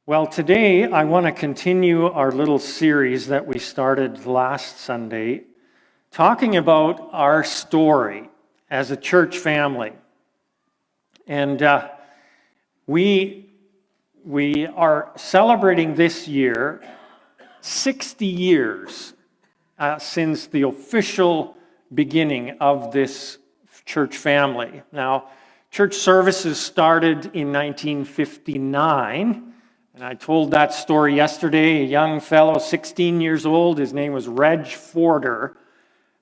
Well, today I want to continue our little series that we started last Sunday, talking about our story as a church family. And we are celebrating this year 60 years since the official beginning of this church family. Now, church services started in 1959. And I told that story yesterday. A young fellow, 16 years old, his name was Reg Forder,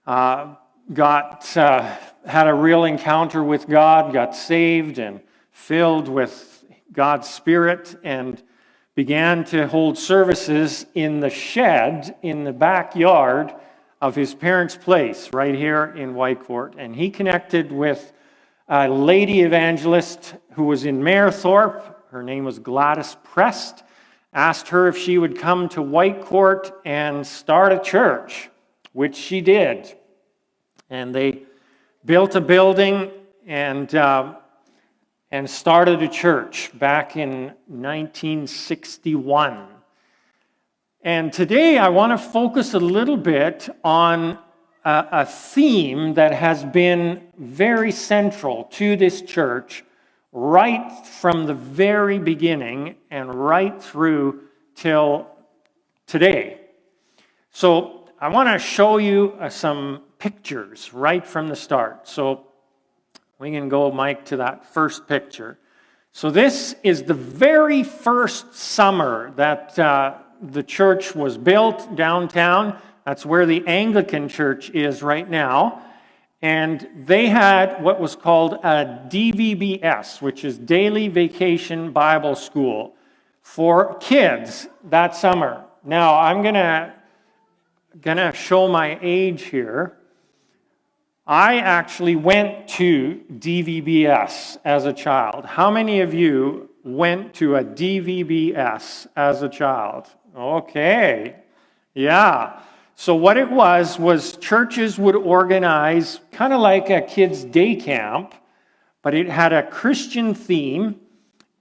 had a real encounter with God, got saved and filled with God's Spirit, and began to hold services in the shed in the backyard of his parents' place right here in Whitecourt. And he connected with a lady evangelist who was in Mayerthorpe. Her name was Gladys Prest. Asked her if she would come to Whitecourt and start a church, which she did. And they built a building and started a church back in 1961. And today I want to focus a little bit on a theme that has been very central to this church right from the very beginning and right through till today. So I want to show you some pictures right from the start. So we can go, Mike, to that first picture. So this is the very first summer that the church was built downtown. That's where the Anglican church is right now. And they had what was called a DVBS, which is Daily Vacation Bible School, for kids that summer. Now, I'm gonna show my age here. I actually went to DVBS as a child. How many of you went to a DVBS as a child? Okay, yeah. So what it was churches would organize kind of like a kids' day camp, but it had a Christian theme,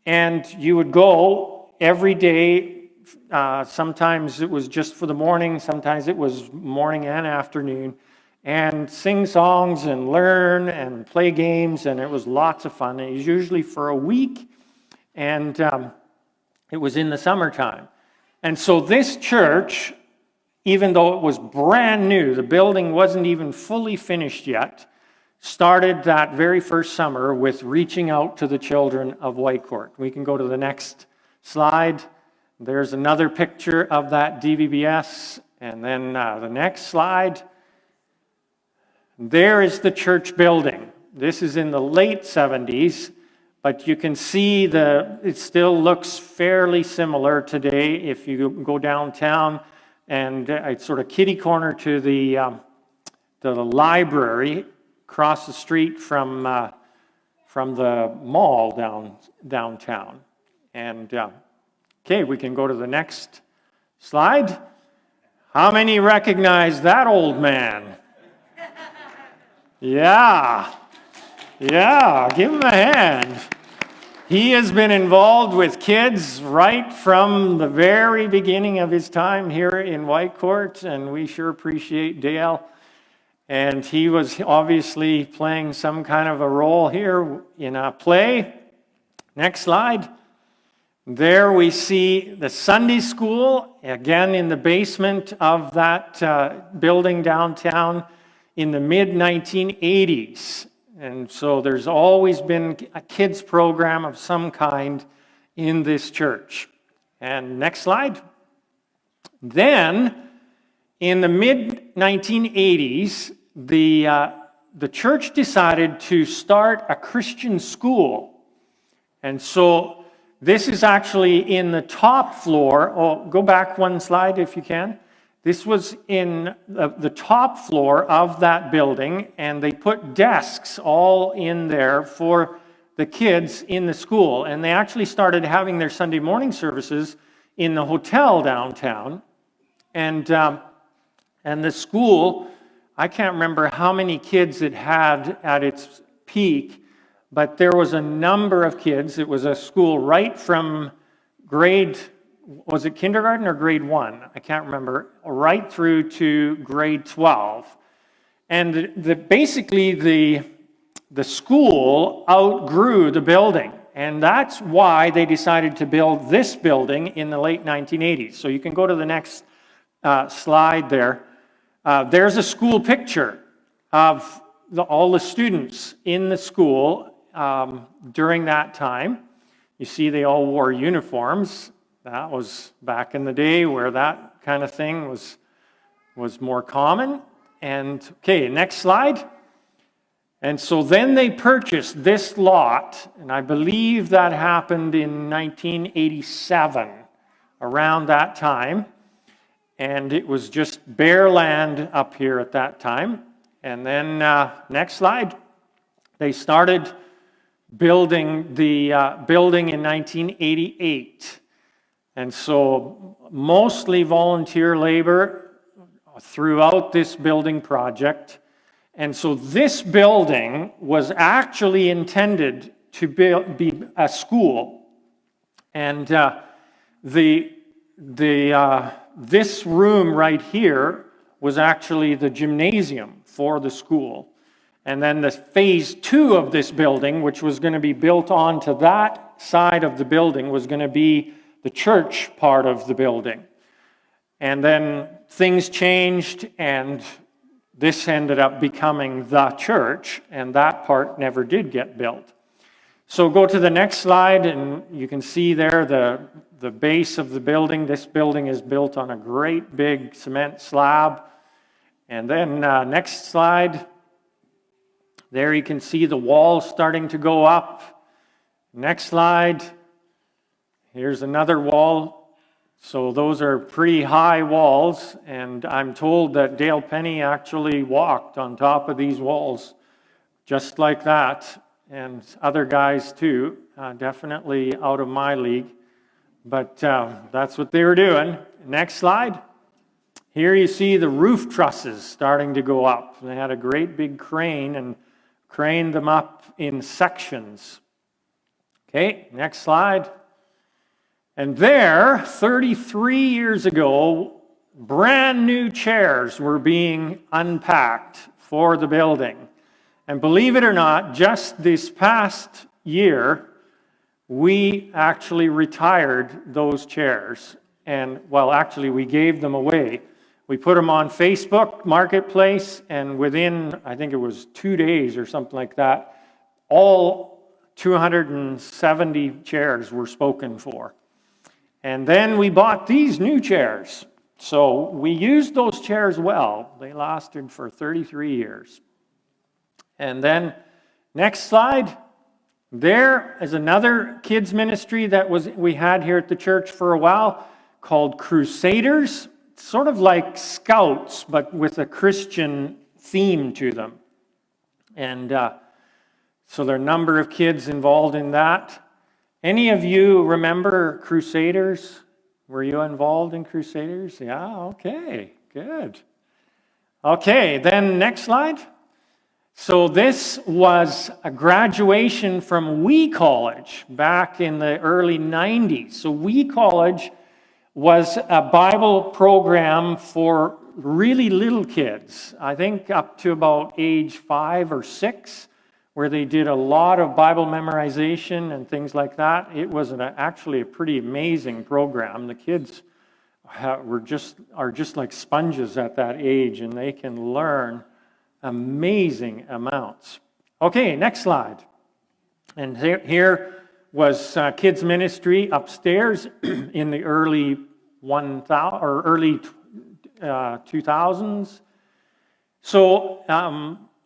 and you would go every day. Sometimes it was just for the morning, sometimes it was morning and afternoon, and sing songs and learn and play games, and it was lots of fun. It was usually for a week, and it was in the summertime. And so this church, even though it was brand new, the building wasn't even fully finished yet, started that very first summer with reaching out to the children of Whitecourt. We can go to the next slide. There's another picture of that DVBS. And then the next slide. There is the church building. This is in the late 70s, but you can see it still looks fairly similar today if you go downtown. And it's sort of kitty corner to the library, across the street from the mall downtown. And okay, we can go to the next slide. How many recognize that old man? Yeah, give him a hand. He has been involved with kids right from the very beginning of his time here in Whitecourt, and we sure appreciate Dale. And he was obviously playing some kind of a role here in a play. Next slide. There we see the Sunday school, again in the basement of that building downtown in the mid-1980s. And so there's always been a kids program of some kind in this church. And next slide. Then, in the mid-1980s, the church decided to start a Christian school. And so this is actually in the top floor. Oh, go back one slide if you can. This was in the top floor of that building, and they put desks all in there for the kids in the school. And they actually started having their Sunday morning services in the hotel downtown. And the school, I can't remember how many kids it had at its peak, but there was a number of kids. It was a school right from grade was it kindergarten or grade 1? I can't remember, right through to grade 12. And basically the school outgrew the building. And that's why they decided to build this building in the late 1980s. So you can go to the next slide there. There's a school picture of all the students in the school during that time. You see they all wore uniforms. That was back in the day where that kind of thing was more common. And okay, next slide. And so then they purchased this lot, and I believe that happened in 1987, around that time. And it was just bare land up here at that time. And then next slide. They started building the building in 1988. And so mostly volunteer labor throughout this building project. And so this building was actually intended to be a school. And this room right here was actually the gymnasium for the school. And then the phase 2 of this building, which was going to be built onto that side of the building, was going to be the church part of the building. And then things changed, and this ended up becoming the church, and that part never did get built. So go to the next slide, and you can see there the base of the building. This building is built on a great big cement slab. And then next slide. There you can see the walls starting to go up. Next slide. Here's another wall. So those are pretty high walls, and I'm told that Dale Penny actually walked on top of these walls just like that, and other guys too, definitely out of my league, but that's what they were doing. Next slide. Here you see the roof trusses starting to go up. They had a great big crane and craned them up in sections. Okay, next slide. And there, 33 years ago, brand new chairs were being unpacked for the building. And believe it or not, just this past year, we actually retired those chairs. And, well, actually, we gave them away. We put them on Facebook Marketplace, and within, I think it was 2 days or something like that, all 270 chairs were spoken for. And then we bought these new chairs. So we used those chairs well. They lasted for 33 years. And then next slide. There is another kids ministry that we had here at the church for a while called Crusaders. Sort of like Scouts, but with a Christian theme to them. And so there are a number of kids involved in that. Any of you remember Crusaders? Were you involved in Crusaders? Yeah, okay, good. Okay, then next slide. So this was a graduation from Wee College back in the early 90s. So Wee College was a Bible program for really little kids, I think up to about age 5 or 6, where they did a lot of Bible memorization and things like that. It was actually a pretty amazing program. The kids are just like sponges at that age, and they can learn amazing amounts. Okay, next slide. And here was kids ministry upstairs in the early 2000s. So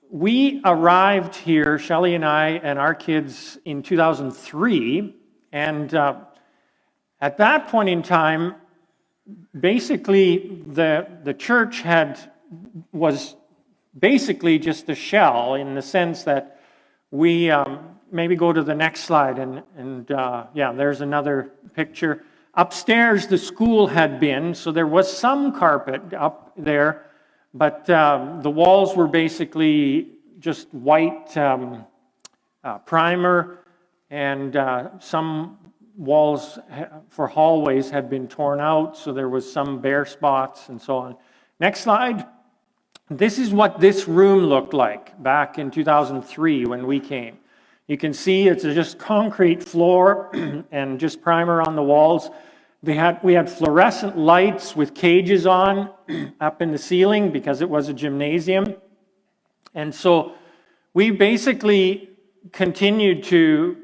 we arrived here, Shelley and I and our kids, in 2003, and at that point in time, basically the church was basically just a shell, in the sense that we maybe go to the next slide, and yeah, there's another picture. Upstairs, the school had been, so there was some carpet up there, but the walls were basically just white primer and some walls for hallways had been torn out, so there was some bare spots and so on. Next slide. This is what this room looked like back in 2003 when we came. You can see it's just concrete floor and just primer on the walls. We had fluorescent lights with cages on up in the ceiling because it was a gymnasium. And so we basically continued to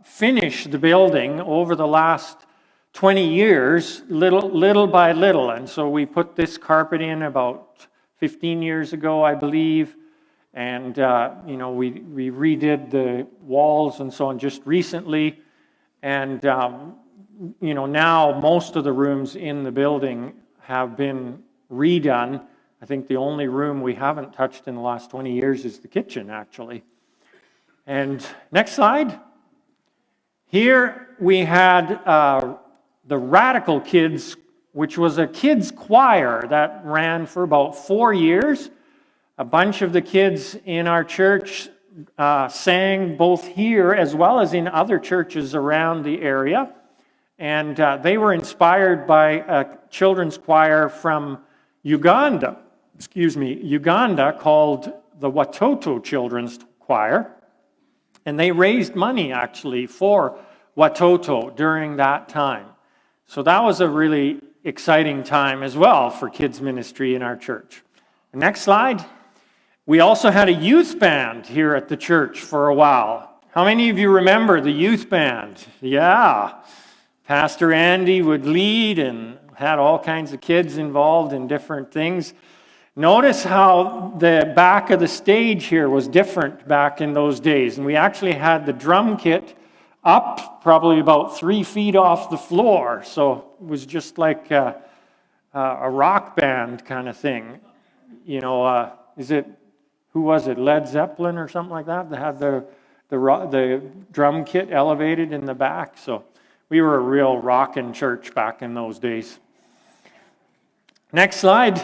finish the building over the last 20 years, little by little. And so we put this carpet in about 15 years ago, I believe. And, we redid the walls and so on just recently. And, now most of the rooms in the building have been redone. I think the only room we haven't touched in the last 20 years is the kitchen, actually. And next slide. Here we had the Radical Kids, which was a kids choir that ran for about 4 years. A bunch of the kids in our church sang both here as well as in other churches around the area. And they were inspired by a children's choir from Uganda called the Watoto Children's Choir. And they raised money, actually, for Watoto during that time. So that was a really exciting time as well for kids ministry in our church. The next slide. We also had a youth band here at the church for a while. How many of you remember the youth band? Yeah. Pastor Andy would lead and had all kinds of kids involved in different things. Notice how the back of the stage here was different back in those days. And we actually had the drum kit up probably about 3 feet off the floor. So it was just like a rock band kind of thing. Who was it, Led Zeppelin or something like that? They had the drum kit elevated in the back. So we were a real rockin' church back in those days. Next slide.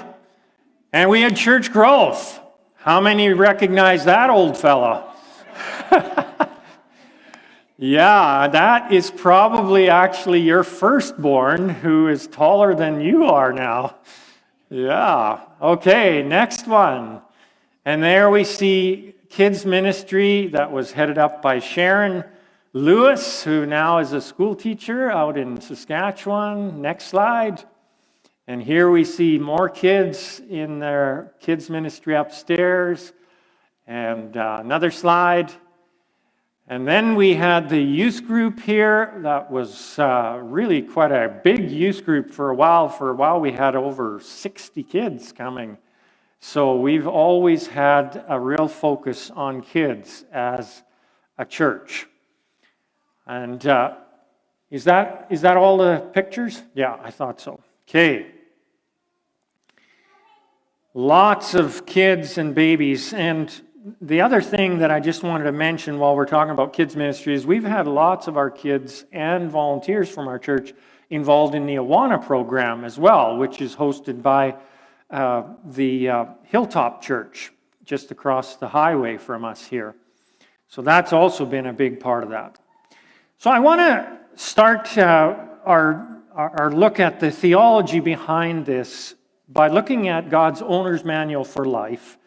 And we had church growth. How many recognize that old fella? Yeah, that is probably actually your firstborn who is taller than you are now. Yeah. Okay, next one. And there we see kids ministry that was headed up by Sharon Lewis, who now is a school teacher out in Saskatchewan. Next slide. And here we see more kids in their kids ministry upstairs. And another slide. And then we had the youth group here. That was really quite a big youth group for a while. For a while we had over 60 kids coming. So we've always had a real focus on kids as a church. And is that all the pictures? Yeah, I thought so. Okay. Lots of kids and babies. And the other thing that I just wanted to mention while we're talking about kids ministry is we've had lots of our kids and volunteers from our church involved in the Awana program as well, which is hosted by the Hilltop Church just across the highway from us here. So that's also been a big part of that. So I want to start our look at the theology behind this by looking at God's owner's manual for life,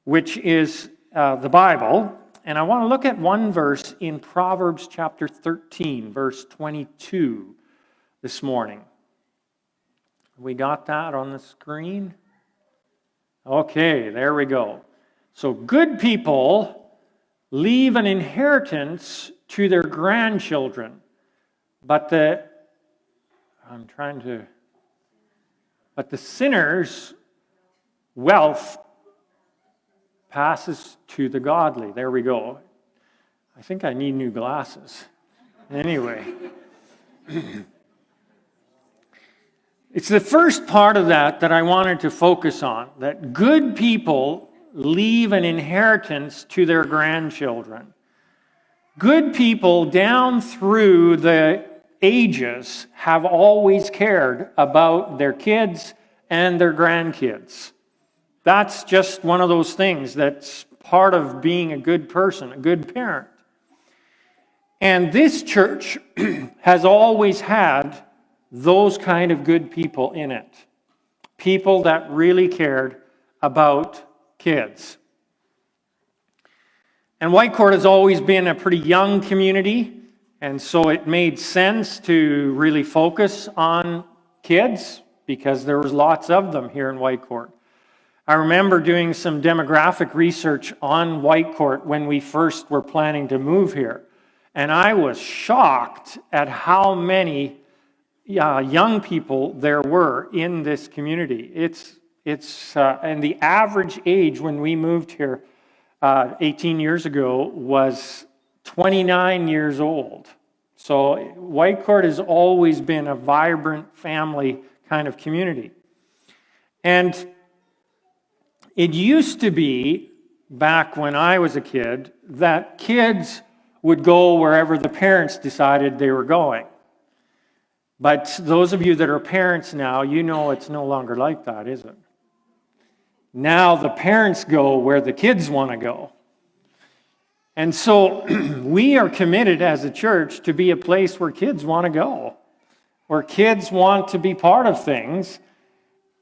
which is the Bible. And I want to look at one verse in Proverbs chapter 13, verse 22 this morning. We got that on the screen? Okay, there we go. So good people leave an inheritance to their grandchildren, but the sinner's wealth passes to the godly. There we go. I think I need new glasses. Anyway. It's the first part of that I wanted to focus on, that good people leave an inheritance to their grandchildren. Good people down through the ages have always cared about their kids and their grandkids. That's just one of those things that's part of being a good person, a good parent. And this church has always had those kind of good people in it. People that really cared about kids. And Whitecourt has always been a pretty young community, and so it made sense to really focus on kids because there was lots of them here in Whitecourt. I remember doing some demographic research on Whitecourt when we first were planning to move here, and I was shocked at how many young people there were in this community. And the average age when we moved here 18 years ago was 29 years old. So Whitecourt has always been a vibrant family kind of community. And it used to be, back when I was a kid, that kids would go wherever the parents decided they were going. But those of you that are parents now, you know it's no longer like that, is it? Now the parents go where the kids want to go. And so we are committed as a church to be a place where kids want to go, where kids want to be part of things,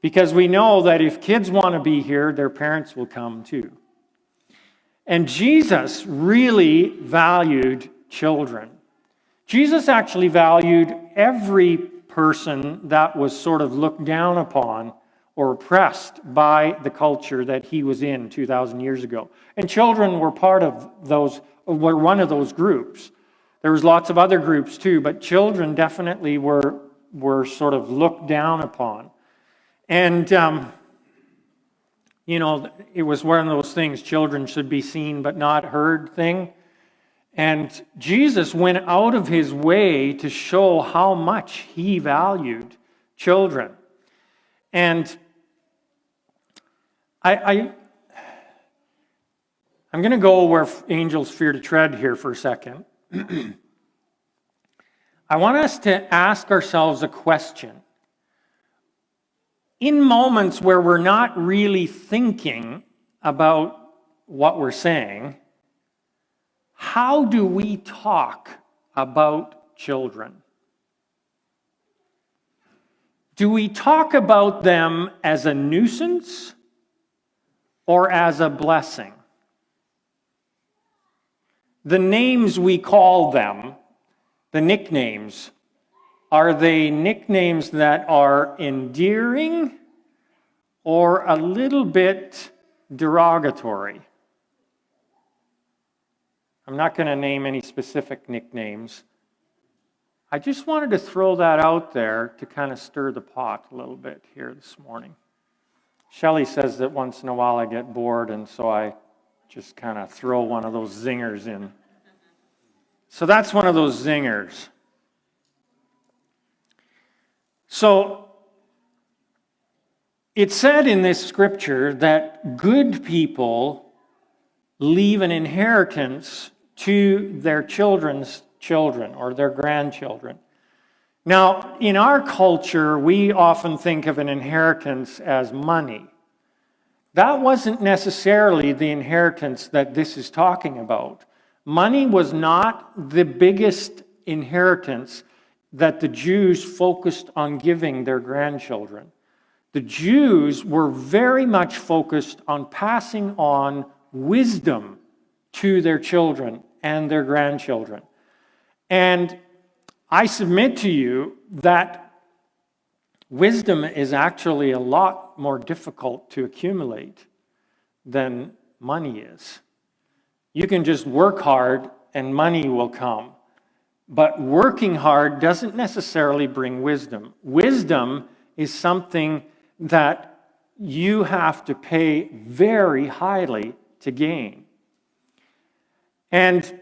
because we know that if kids want to be here, their parents will come too. And Jesus really valued children. Jesus actually valued every person that was sort of looked down upon or oppressed by the culture that he was in 2,000 years ago. And children were part of those, were one of those groups. There was lots of other groups too, but children definitely were sort of looked down upon. And, it was one of those things, children should be seen but not heard thing. And Jesus went out of his way to show how much he valued children. And I'm going to go where angels fear to tread here for a second. I want us to ask ourselves a question. In moments where we're not really thinking about what we're saying, how do we talk about children? Do we talk about them as a nuisance or as a blessing? The names we call them, the nicknames, are they nicknames that are endearing or a little bit derogatory? I'm not going to name any specific nicknames. I just wanted to throw that out there to kind of stir the pot a little bit here this morning. Shelley says that once in a while I get bored, and so I just kind of throw one of those zingers in. So that's one of those zingers. So it said in this scripture that good people leave an inheritance to their children's children or their grandchildren. Now, in our culture, we often think of an inheritance as money. That wasn't necessarily the inheritance that this is talking about. Money was not the biggest inheritance that the Jews focused on giving their grandchildren. The Jews were very much focused on passing on wisdom to their children and their grandchildren. And I submit to you that wisdom is actually a lot more difficult to accumulate than money is. You can just work hard and money will come. But working hard doesn't necessarily bring wisdom. Wisdom is something that you have to pay very highly to gain. And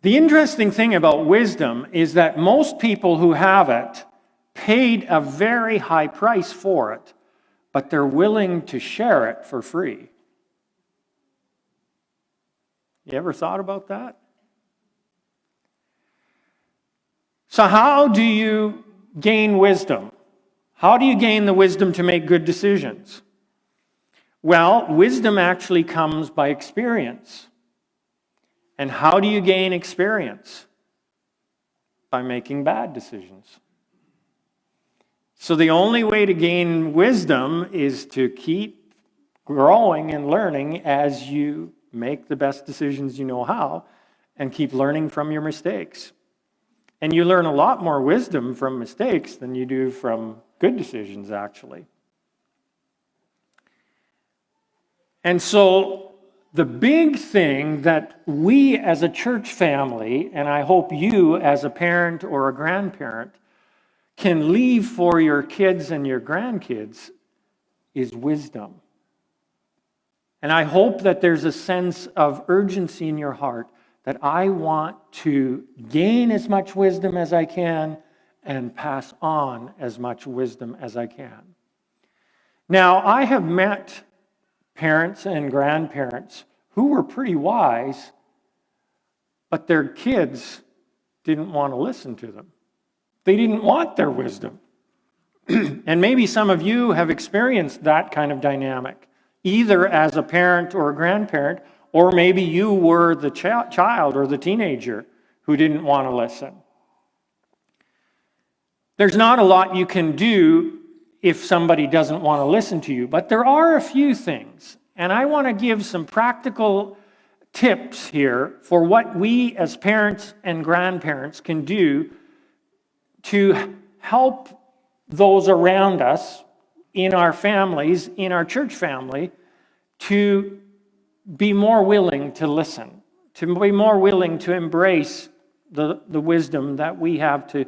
the interesting thing about wisdom is that most people who have it paid a very high price for it, but they're willing to share it for free. You ever thought about that? So how do you gain wisdom? How do you gain the wisdom to make good decisions? Well, wisdom actually comes by experience. And how do you gain experience? By making bad decisions. So the only way to gain wisdom is to keep growing and learning as you make the best decisions you know how, and keep learning from your mistakes. And you learn a lot more wisdom from mistakes than you do from good decisions, actually. And so the big thing that we as a church family, and I hope you as a parent or a grandparent, can leave for your kids and your grandkids is wisdom. And I hope that there's a sense of urgency in your heart that I want to gain as much wisdom as I can and pass on as much wisdom as I can. Now, I have met parents and grandparents who were pretty wise, but their kids didn't want to listen to them. They didn't want their wisdom. And maybe some of you have experienced that kind of dynamic, either as a parent or a grandparent, or maybe you were the child or the teenager who didn't want to listen. There's not a lot you can do if somebody doesn't want to listen to you, but there are a few things. And I want to give some practical tips here for what we as parents and grandparents can do to help those around us in our families, in our church family, to be more willing to listen, to be more willing to embrace the wisdom that we have to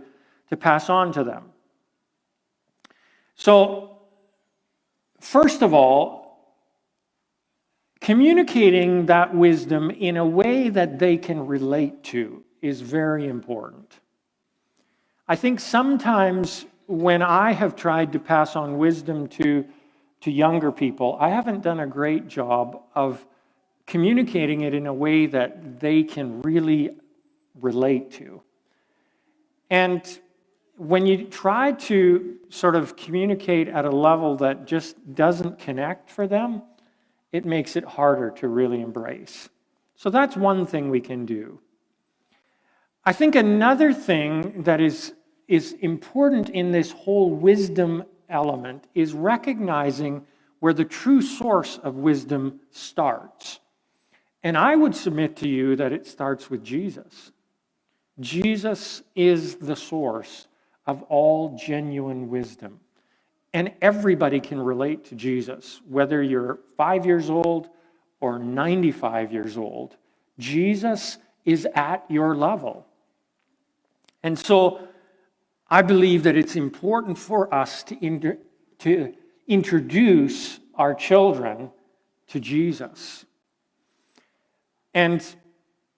pass on to them. So, first of all, communicating that wisdom in a way that they can relate to is very important. I think sometimes when I have tried to pass on wisdom to younger people, I haven't done a great job of communicating it in a way that they can really relate to. And when you try to sort of communicate at a level that just doesn't connect for them, it makes it harder to really embrace. So that's one thing we can do. I think another thing that is important in this whole wisdom element is recognizing where the true source of wisdom starts. And I would submit to you that it starts with Jesus. Jesus is the source of all genuine wisdom. And everybody can relate to Jesus, whether you're 5 years old or 95 years old. Jesus is at your level. And so I believe that it's important for us to introduce our children to Jesus. And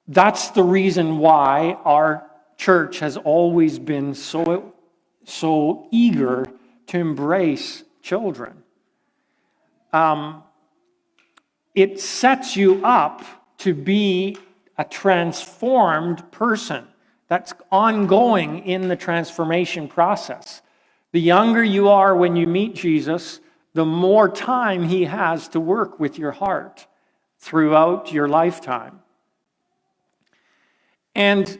that's the reason why our church has always been so eager to embrace children. It sets you up to be a transformed person that's ongoing in the transformation process. The younger you are when you meet Jesus, the more time he has to work with your heart throughout your lifetime. And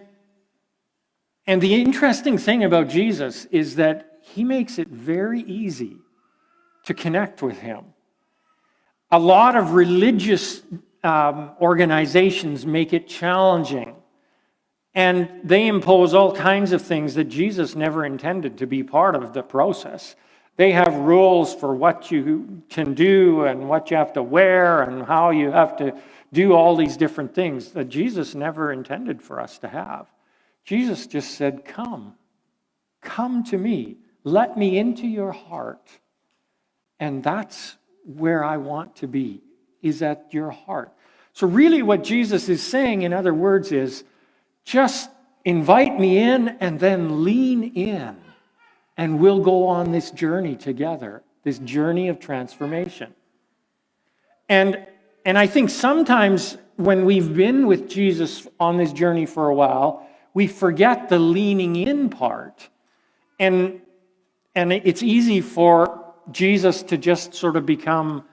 the interesting thing about Jesus is that he makes it very easy to connect with him. A lot of religious organizations make it challenging, and they impose all kinds of things that Jesus never intended to be part of the process. They have rules for what you can do and what you have to wear and how you have to do all these different things that Jesus never intended for us to have. Jesus just said, come to me. Let me into your heart. And that's where I want to be, is at your heart. So really what Jesus is saying, in other words, is just invite me in and then lean in. And we'll go on this journey together, this journey of transformation. And I think sometimes when we've been with Jesus on this journey for a while, we forget the leaning in part. And it's easy for Jesus to just sort of become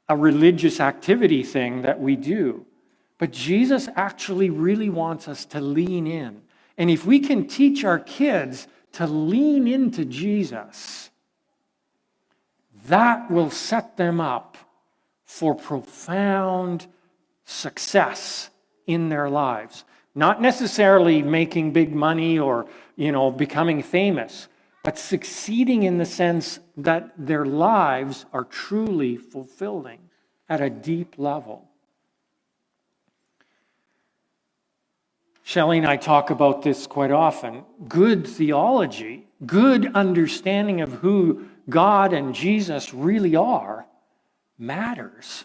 a religious activity thing that we do. But Jesus actually really wants us to lean in. And if we can teach our kids to lean into Jesus, that will set them up for profound success in their lives. Not necessarily making big money or, becoming famous, but succeeding in the sense that their lives are truly fulfilling at a deep level. Shelley and I talk about this quite often. Good theology, good understanding of who God and Jesus really are, matters.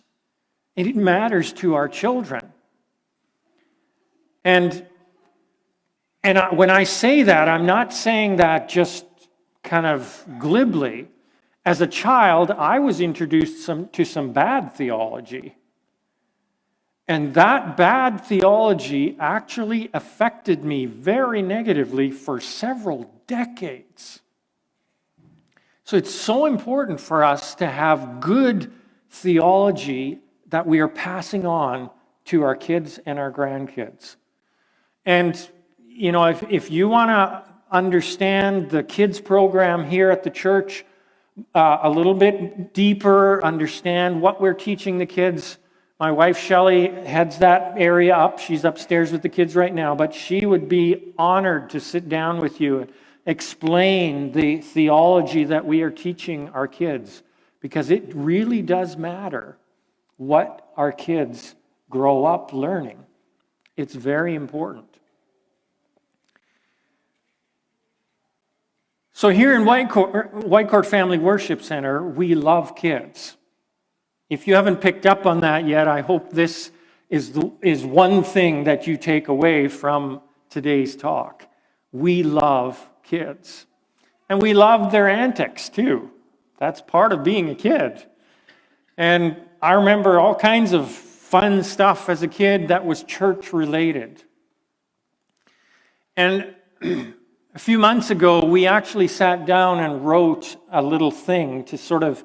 And it matters to our children. And when I say that, I'm not saying that just kind of glibly. As a child, I was introduced to some bad theology. And that bad theology actually affected me very negatively for several decades. So it's so important for us to have good theology that we are passing on to our kids and our grandkids. And, if you want to understand the kids program here at the church a little bit deeper, understand what we're teaching the kids, my wife Shelley heads that area up. She's upstairs with the kids right now, but she would be honored to sit down with you and explain the theology that we are teaching our kids, because it really does matter what our kids grow up learning. It's very important. So here in Whitecourt Family Worship Center, we love kids. If you haven't picked up on that yet, I hope this is one thing that you take away from today's talk. We love kids. And we love their antics too. That's part of being a kid. And I remember all kinds of fun stuff as a kid that was church related. And a few months ago, we actually sat down and wrote a little thing to sort of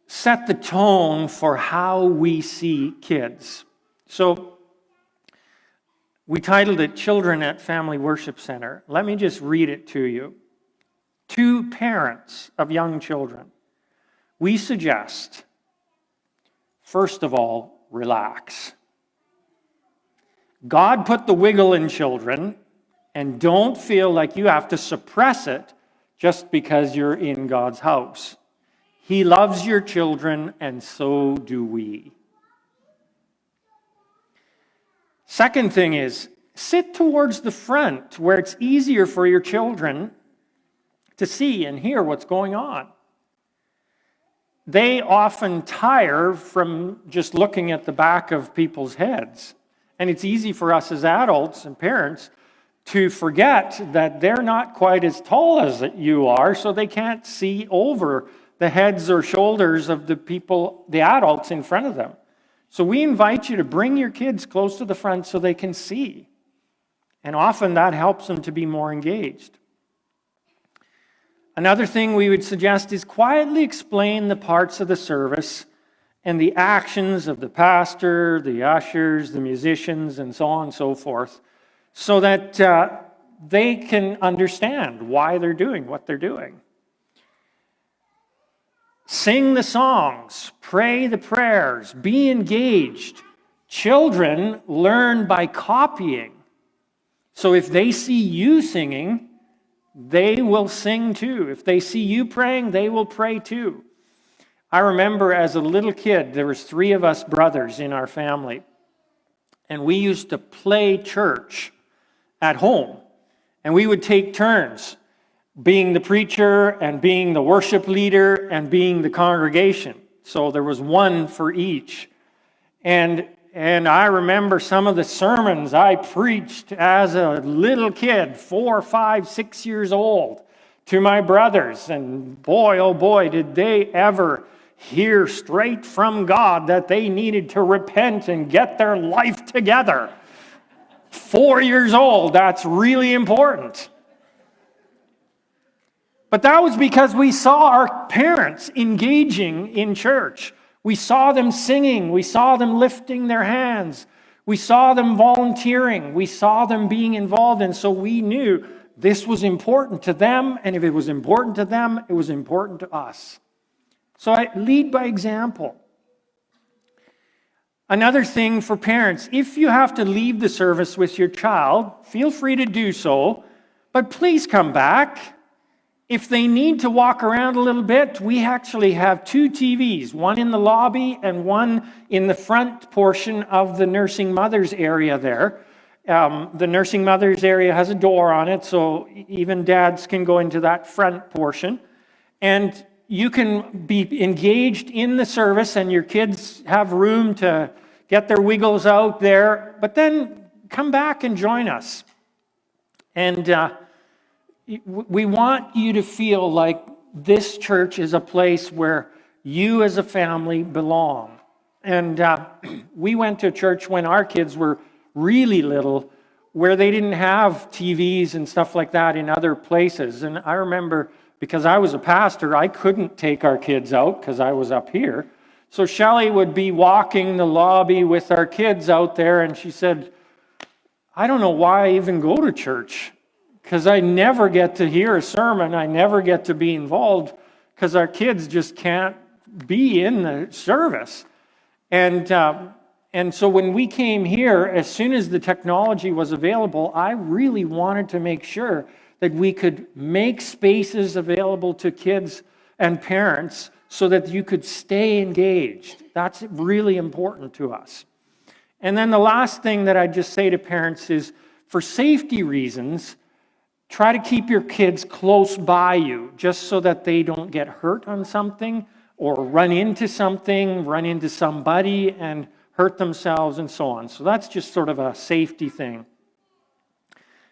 set the tone for how we see kids. So we titled it Children at Family Worship Center. Let me just read it to you. To parents of young children, we suggest, first of all, relax. God put the wiggle in children, and don't feel like you have to suppress it just because you're in God's house. He loves your children, and so do we. Second thing is, sit towards the front where it's easier for your children to see and hear what's going on. They often tire from just looking at the back of people's heads. And it's easy for us as adults and parents to forget that they're not quite as tall as you are, so they can't see over the heads or shoulders of the people, the adults in front of them. So we invite you to bring your kids close to the front so they can see. And often that helps them to be more engaged. Another thing we would suggest is quietly explain the parts of the service and the actions of the pastor, the ushers, the musicians, and so on and so forth, so that they can understand why they're doing what they're doing. Sing the songs, pray the prayers, be engaged. Children learn by copying. So if they see you singing, they will sing too. If they see you praying, they will pray too. I remember as a little kid, there was 3 of us brothers in our family, and we used to play church at home. And we would take turns being the preacher and being the worship leader and being the congregation. So there was one for each. And I remember some of the sermons I preached as a little kid, 4, 5, 6 years old, to my brothers. And boy, oh boy, did they ever hear straight from God that they needed to repent and get their life together. 4 years old, that's really important. But that was because we saw our parents engaging in church. We saw them singing. We saw them lifting their hands. We saw them volunteering. We saw them being involved. And so we knew this was important to them. And if it was important to them, it was important to us. So I lead by example. Another thing for parents, if you have to leave the service with your child, feel free to do so, but please come back. If they need to walk around a little bit, we actually have 2 TVs, one in the lobby and one in the front portion of the nursing mothers area there. The nursing mothers area has a door on it, so even dads can go into that front portion. And you can be engaged in the service and your kids have room to get their wiggles out there, but then come back and join us. And we want you to feel like this church is a place where you as a family belong. And we went to a church when our kids were really little where they didn't have TVs and stuff like that in other places. And I remember, because I was a pastor, I couldn't take our kids out because I was up here. So Shelley would be walking the lobby with our kids out there, and she said, I don't know why I even go to church, because I never get to hear a sermon. I never get to be involved because our kids just can't be in the service. And so when we came here, as soon as the technology was available, I really wanted to make sure that we could make spaces available to kids and parents so that you could stay engaged. That's really important to us. And then the last thing that I just say to parents is, for safety reasons, try to keep your kids close by you, just so that they don't get hurt on something or run into something, run into somebody and hurt themselves and so on. So that's just sort of a safety thing.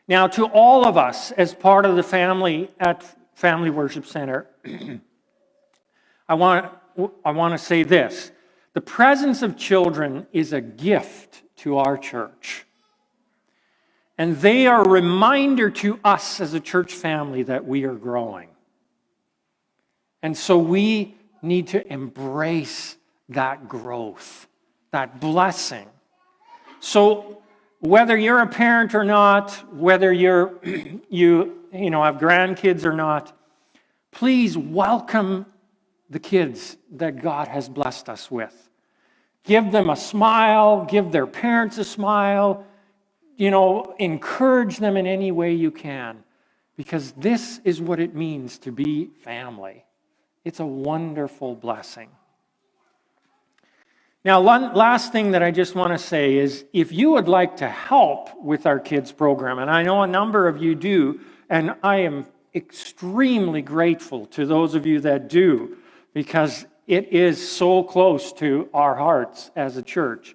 Now, to all of us as part of the family at Family Worship Center, I want to say this. The presence of children is a gift to our church. And they are a reminder to us as a church family that we are growing. And so we need to embrace that growth, that blessing. So whether you're a parent or not, whether you have grandkids or not, please welcome the kids that God has blessed us with. Give them a smile, give their parents a smile, encourage them in any way you can, because this is what it means to be family. It's a wonderful blessing. Now, one last thing that I just want to say is, if you would like to help with our kids program, and I know a number of you do, and I am extremely grateful to those of you that do, because it is so close to our hearts as a church.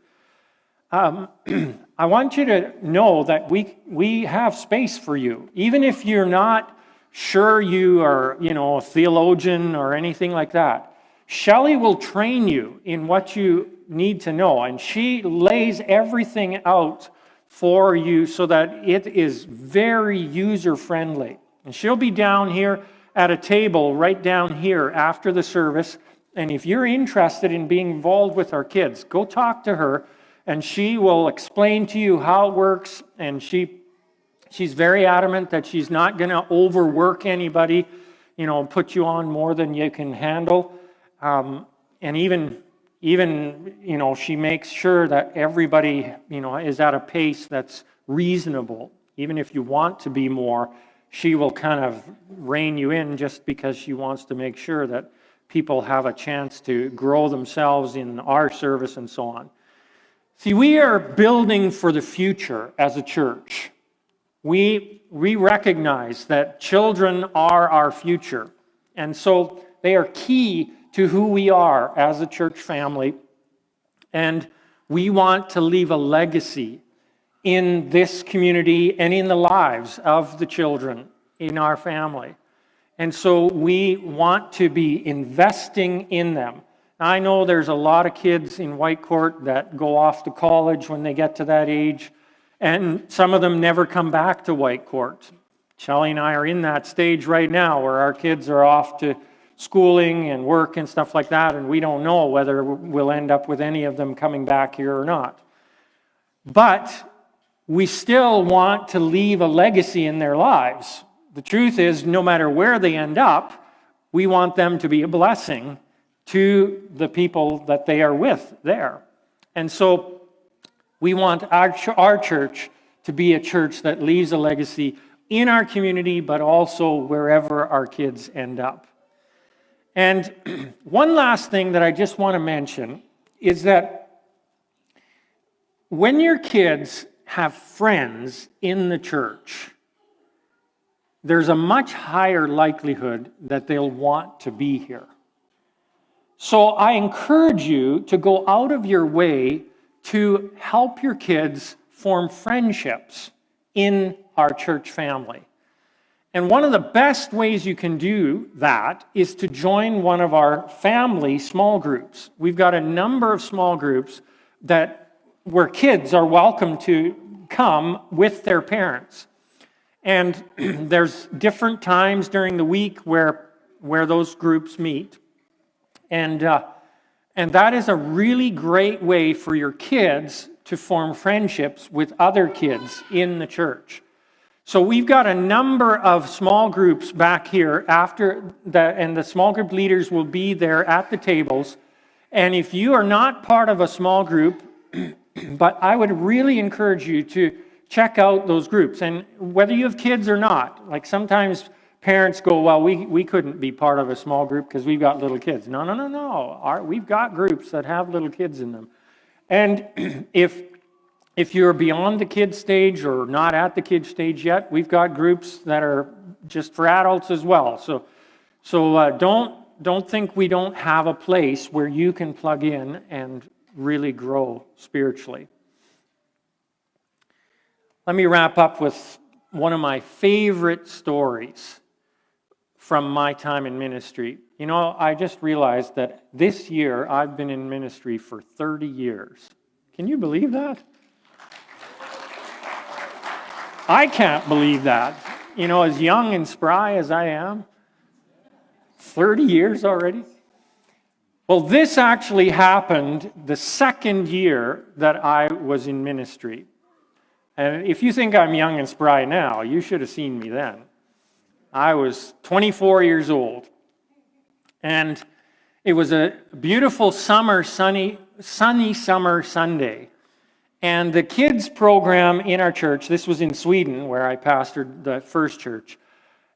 I want you to know that we have space for you. Even if you're not sure you are, a theologian or anything like that, Shelley will train you in what you need to know. And she lays everything out for you so that it is very user-friendly. And she'll be down here at a table right down here after the service. And if you're interested in being involved with our kids, go talk to her. And she will explain to you how it works, and she's very adamant that she's not going to overwork anybody, put you on more than you can handle. And even she makes sure that everybody, is at a pace that's reasonable. Even if you want to be more, she will kind of rein you in just because she wants to make sure that people have a chance to grow themselves in our service and so on. See, we are building for the future as a church. We recognize that children are our future. And so they are key to who we are as a church family. And we want to leave a legacy in this community and in the lives of the children in our family. And so we want to be investing in them. I know there's a lot of kids in Whitecourt that go off to college when they get to that age, and some of them never come back to Whitecourt. Shelley and I are in that stage right now where our kids are off to schooling and work and stuff like that, and we don't know whether we'll end up with any of them coming back here or not. But we still want to leave a legacy in their lives. The truth is, no matter where they end up, we want them to be a blessing to the people that they are with there. And so we want our church to be a church that leaves a legacy in our community, but also wherever our kids end up. And one last thing that I just want to mention is that when your kids have friends in the church, there's a much higher likelihood that they'll want to be here. So I encourage you to go out of your way to help your kids form friendships in our church family. And one of the best ways you can do that is to join one of our family small groups. We've got a number of small groups where kids are welcome to come with their parents. And there's different times during the week where those groups meet. And that is a really great way for your kids to form friendships with other kids in the church. So we've got a number of small groups back here after that, and the small group leaders will be there at the tables. And if you are not part of a small group, but I would really encourage you to check out those groups. And whether you have kids or not, like sometimes parents go, well, we couldn't be part of a small group because we've got little kids. No. We've got groups that have little kids in them. And if you're beyond the kid stage or not at the kid stage yet, we've got groups that are just for adults as well. So don't think we don't have a place where you can plug in and really grow spiritually. Let me wrap up with one of my favorite stories from my time in ministry. You know, I just realized that this year I've been in ministry for 30 years. Can you believe that? I can't believe that. You know, as young and spry as I am, 30 years already. Well, this actually happened the second year that I was in ministry. And if you think I'm young and spry now, you should have seen me then. I was 24 years old. And it was a beautiful sunny summer Sunday. And the kids program in our church, this was in Sweden where I pastored the first church,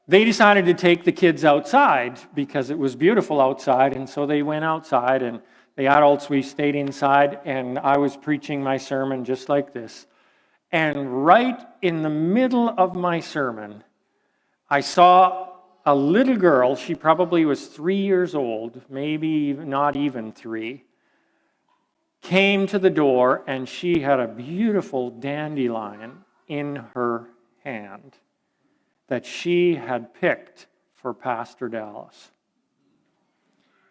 they decided to take the kids outside because it was beautiful outside. And so they went outside, and the adults, we stayed inside, and I was preaching my sermon just like this. And right in the middle of my sermon, I saw a little girl. She probably was 3 years old, maybe not even 3, came to the door, and she had a beautiful dandelion in her hand that she had picked for Pastor Dallas.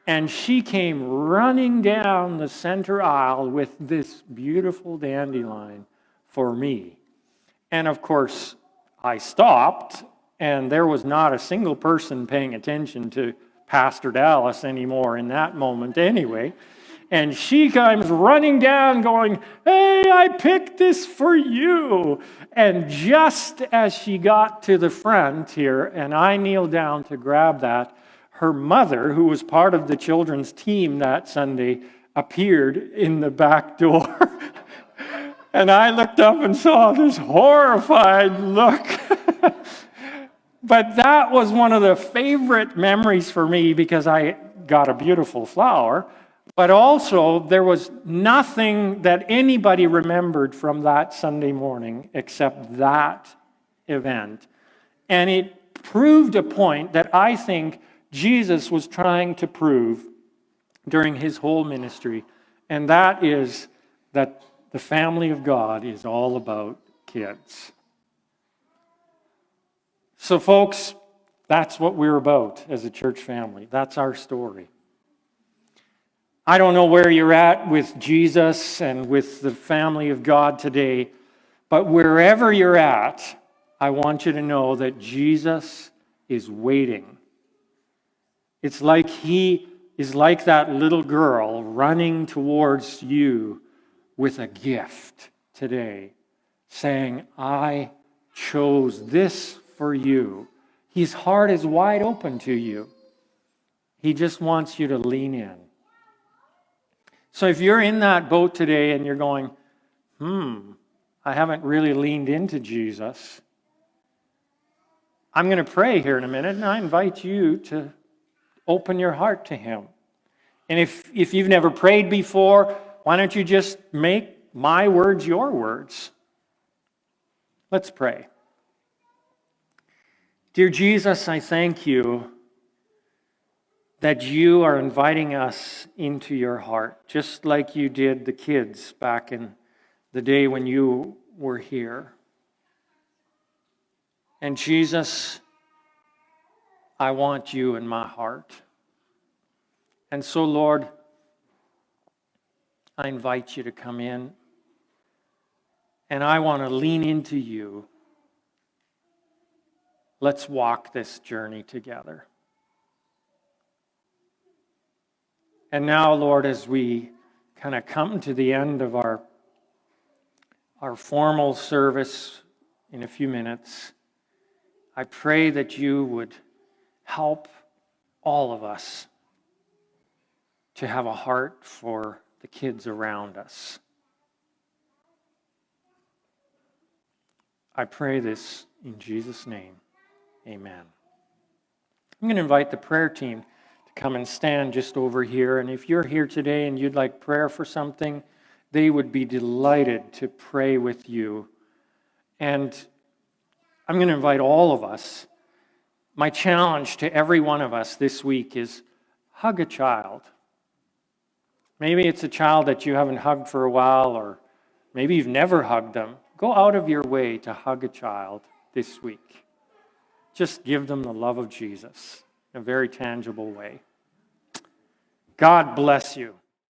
And she came running down the center aisle with this beautiful dandelion for me. And of course, I stopped, and there was not a single person paying attention to Pastor Dallas anymore in that moment anyway. And she comes running down going, "Hey, I picked this for you." And just as she got to the front here, and I kneeled down to grab that, her mother, who was part of the children's team that Sunday, appeared in the back door. And I looked up and saw this horrified look. But that was one of the favorite memories for me because I got a beautiful flower. But also, there was nothing that anybody remembered from that Sunday morning except that event. And it proved a point that I think Jesus was trying to prove during his whole ministry. And that is that the family of God is all about kids. So, folks, that's what we're about as a church family. That's our story. I don't know where you're at with Jesus and with the family of God today, but wherever you're at, I want you to know that Jesus is waiting. It's like he is like that little girl running towards you with a gift today, saying, I chose this for you. His heart is wide open to you. He just wants you to lean in. So if you're in that boat today and you're going, I haven't really leaned into Jesus, I'm going to pray here in a minute, and I invite you to open your heart to Him. And if you've never prayed before, why don't you just make my words your words? Let's pray. Dear Jesus, I thank you that you are inviting us into your heart, just like you did the kids back in the day when you were here. And Jesus, I want you in my heart. And so, Lord, I invite you to come in, and I want to lean into you. Let's walk this journey together. And now, Lord, as we kind of come to the end of our formal service in a few minutes, I pray that you would help all of us to have a heart for the kids around us. I pray this in Jesus' name. Amen. I'm going to invite the prayer team to come and stand just over here. And if you're here today and you'd like prayer for something, they would be delighted to pray with you. And I'm going to invite all of us. My challenge to every one of us this week is hug a child. Maybe it's a child that you haven't hugged for a while, or maybe you've never hugged them. Go out of your way to hug a child this week. Just give them the love of Jesus in a very tangible way. God bless you.